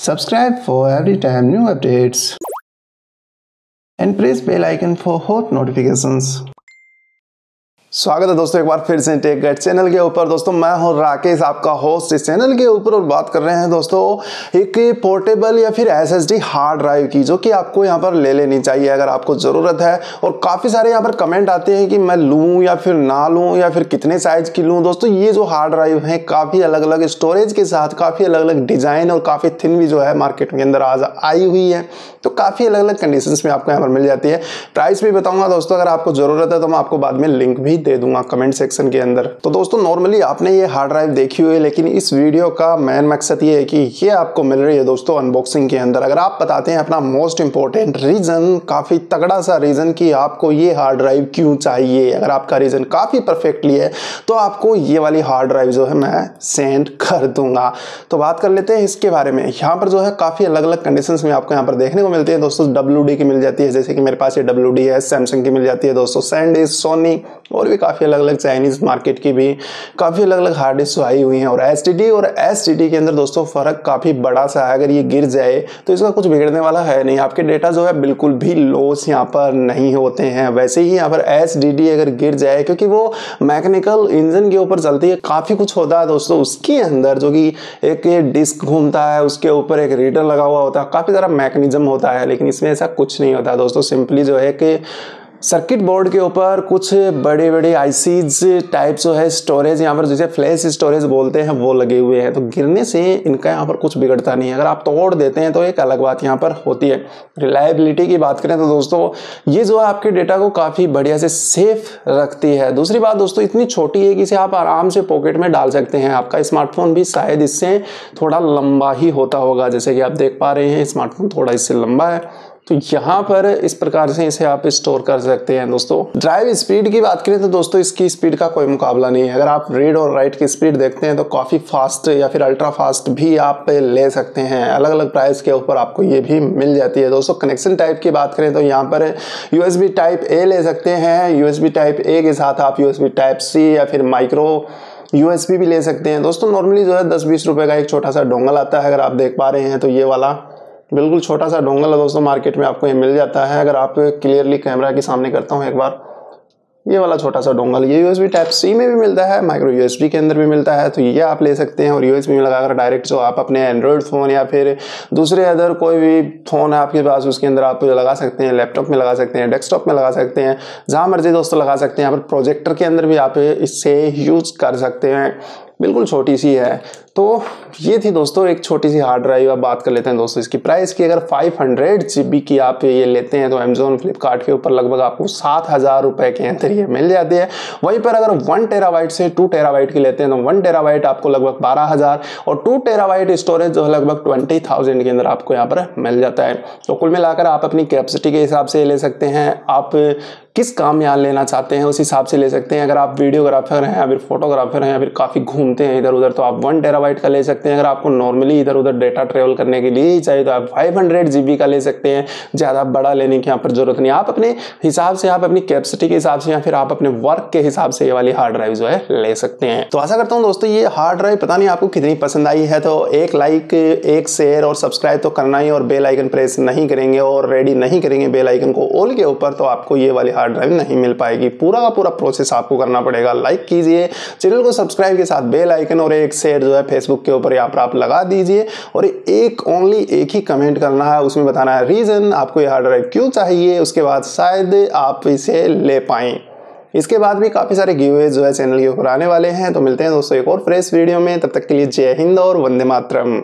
Subscribe for every time new updates and press bell icon for hot notifications. स्वागत है दोस्तों एक बार फिर से टेक गाइड चैनल के ऊपर। दोस्तों मैं हूं राकेश, आपका होस्ट इस चैनल के ऊपर, और बात कर रहे हैं दोस्तों एक पोर्टेबल या फिर SSD हार्ड ड्राइव की, जो कि आपको यहां पर ले लेनी चाहिए अगर आपको ज़रूरत है। और काफ़ी सारे यहां पर कमेंट आते हैं कि मैं लूँ या फिर ना लूँ या फिर कितने साइज़ की लूँ। दोस्तों ये जो हार्ड ड्राइव है काफ़ी अलग अलग स्टोरेज के साथ, काफ़ी अलग अलग डिज़ाइन और काफ़ी थिन भी जो है मार्केट के अंदर आज आई हुई है, तो काफ़ी अलग अलग कंडीशंस में आपको यहाँ पर मिल जाती है। प्राइस भी बताऊँगा दोस्तों, अगर आपको ज़रूरत है तो मैं आपको बाद में लिंक भी दे दूंगा कमेंट सेक्शन के अंदर। तो दोस्तों नॉर्मली आपने ये हार्ड ड्राइव देखी हुई है, लेकिन इस वीडियो का मेन मकसद ये है कि ये आपको मिल रही है दोस्तों अनबॉक्सिंग के अंदर। अगर आप बताते हैं अपना मोस्ट इंपॉर्टेंट रीजन, काफी तगड़ा सा रीजन कि आपको ये हार्ड ड्राइव क्यों चाहिए, अगर आपका रीजन काफी परफेक्टली है तो आपको ये वाली हार्ड ड्राइव जो है मैं सेंड कर दूंगा। तो बात कर लेते हैं इसके बारे में। यहाँ पर जो है काफी अलग अलग कंडीशंस में आपको यहाँ पर देखने को मिलती है दोस्तों। WD की मिल जाती है, जैसे कि मेरे पास ये WD है। सैमसंग की मिल जाती है दोस्तों, सैंडिस्क, सोनी और भी काफी अलग अलग चाइनीज मार्केट की भी काफी अलग अलग हार्ड डिस्क आई हुई हैं। और SSD के अंदर दोस्तों फर्क काफी बड़ा सा है। अगर ये गिर जाए तो इसका कुछ बिगड़ने वाला है नहीं, आपके डेटा जो है बिल्कुल भी लॉस यहाँ पर नहीं होते हैं। वैसे ही यहाँ पर SSD अगर गिर जाए, क्योंकि वो मैकेनिकल इंजन के ऊपर चलती है, काफी कुछ होता है दोस्तों उसके अंदर, जो कि एक डिस्क घूमता है, उसके ऊपर एक रीडर लगा हुआ होता है, काफी सारा मैकेनिज्म होता है। लेकिन इसमें ऐसा कुछ नहीं होता दोस्तों। सिंपली जो है कि सर्किट बोर्ड के ऊपर कुछ बड़े बड़े आईसीज टाइप जो है स्टोरेज, यहाँ पर जिसे फ्लैश स्टोरेज बोलते हैं, वो लगे हुए हैं। तो गिरने से इनका यहाँ पर कुछ बिगड़ता नहीं है। अगर आप तोड़ देते हैं तो एक अलग बात यहाँ पर होती है। रिलायबिलिटी की बात करें तो दोस्तों ये जो है आपके डेटा को काफ़ी बढ़िया से सेफ रखती है। दूसरी बात दोस्तों इतनी छोटी है कि इसे आप आराम से पॉकेट में डाल सकते हैं। आपका स्मार्टफोन भी शायद इससे थोड़ा लंबा ही होता होगा, जैसे कि आप देख पा रहे हैं स्मार्टफोन थोड़ा इससे लंबा है। तो यहाँ पर इस प्रकार से इसे आप स्टोर कर सकते हैं दोस्तों। ड्राइव स्पीड की बात करें तो दोस्तों इसकी स्पीड का कोई मुकाबला नहीं है। अगर आप रीड और राइट की स्पीड देखते हैं तो काफ़ी फास्ट या फिर अल्ट्रा फास्ट भी आप ले सकते हैं। अलग अलग प्राइस के ऊपर आपको ये भी मिल जाती है दोस्तों। कनेक्शन टाइप की बात करें तो यहाँ पर USB टाइप A ले सकते हैं। USB टाइप A के साथ आप USB टाइप C या फिर माइक्रो USB भी ले सकते हैं दोस्तों। नॉर्मली जो है 10-20 रुपए का एक छोटा सा डोंगल आता है, अगर आप देख पा रहे हैं तो ये वाला बिल्कुल छोटा सा डोंगल है दोस्तों, मार्केट में आपको ये मिल जाता है। अगर आप क्लियरली कैमरा के सामने करता हूँ एक बार, ये वाला छोटा सा डोंगल, ये USB टाइप C में भी मिलता है, माइक्रो USB के अंदर भी मिलता है, तो ये आप ले सकते हैं। और USB में लगाकर डायरेक्ट जो आप अपने एंड्रॉयड फ़ोन या फिर दूसरे अदर कोई भी फ़ोन है आपके पास, उसके अंदर आप लगा सकते हैं। लैपटॉप में लगा सकते हैं, डेस्कटॉप में लगा सकते हैं, जहाँ मर्जी दोस्तों लगा सकते हैं। यहाँ पर प्रोजेक्टर के अंदर भी आप इससे यूज़ कर सकते हैं। बिल्कुल छोटी सी है। तो ये थी दोस्तों एक छोटी सी हार्ड ड्राइव। अब बात कर लेते हैं दोस्तों इसकी प्राइस की। अगर 500 GB की आप ये लेते हैं तो अमेजोन फ्लिपकार्ट के ऊपर लगभग आपको 7,000 रुपए के अंदर ये मिल जाती है। वहीं पर अगर 1 TB से 2 TB की लेते हैं तो 1 TB आपको लगभग 12,000 और 2 TB स्टोरेज जो है लगभग 20,000 के अंदर आपको यहाँ पर मिल जाता है। तो कुल मिलाकर आप अपनी कैपेसिटी के हिसाब से ले सकते हैं। आप किस काम में यहाँ लेना चाहते हैं उस हिसाब से ले सकते हैं। अगर आप वीडियोग्राफर हैं या फिर फोटोग्राफर हैं या फिर काफ़ी घूमते हैं इधर उधर तो आप 1 TB का ले सकते हैं। अगर आपको नॉर्मली इधर उधर डेटा ट्रेवल करने के लिए ही चाहिए तो आप 500 GB का ले सकते हैं। ज़्यादा बड़ा लेने की यहाँ पर जरूरत नहीं। आप अपने हिसाब से, आप अपनी कैपेसिटी के हिसाब से या फिर आप अपने वर्क के हिसाब से ये वाली हार्ड ड्राइव जो है ले सकते हैं। तो आशा करता हूँ दोस्तों ये हार्ड ड्राइव पता नहीं आपको कितनी पसंद आई है। तो एक लाइक, एक शेयर और सब्सक्राइब तो करना ही, और बेल आइकन प्रेस नहीं करेंगे और रेडी नहीं करेंगे बेल आइकन को ऑल के ऊपर तो आपको ये वाली हार्ड ड्राइव नहीं मिल पाएगी। पूरा का पूरा प्रोसेस आपको करना पड़ेगा। लाइक कीजिए चैनल को, सब्सक्राइब के साथ बेल आइकन, और एक शेयर जो है फेसबुक के ऊपर यहाँ पर आप लगा दीजिए। और एक ही कमेंट करना है, उसमें बताना है रीजन आपको ये हार्ड ड्राइव क्यों चाहिए। उसके बाद शायद आप इसे ले पाएं। इसके बाद भी काफी सारे गिवअवेज जो है चैनल के ऊपर आने वाले हैं। तो मिलते हैं दोस्तों एक और फ्रेश वीडियो में। तब तक के लिए जय हिंद और वंदे मातरम।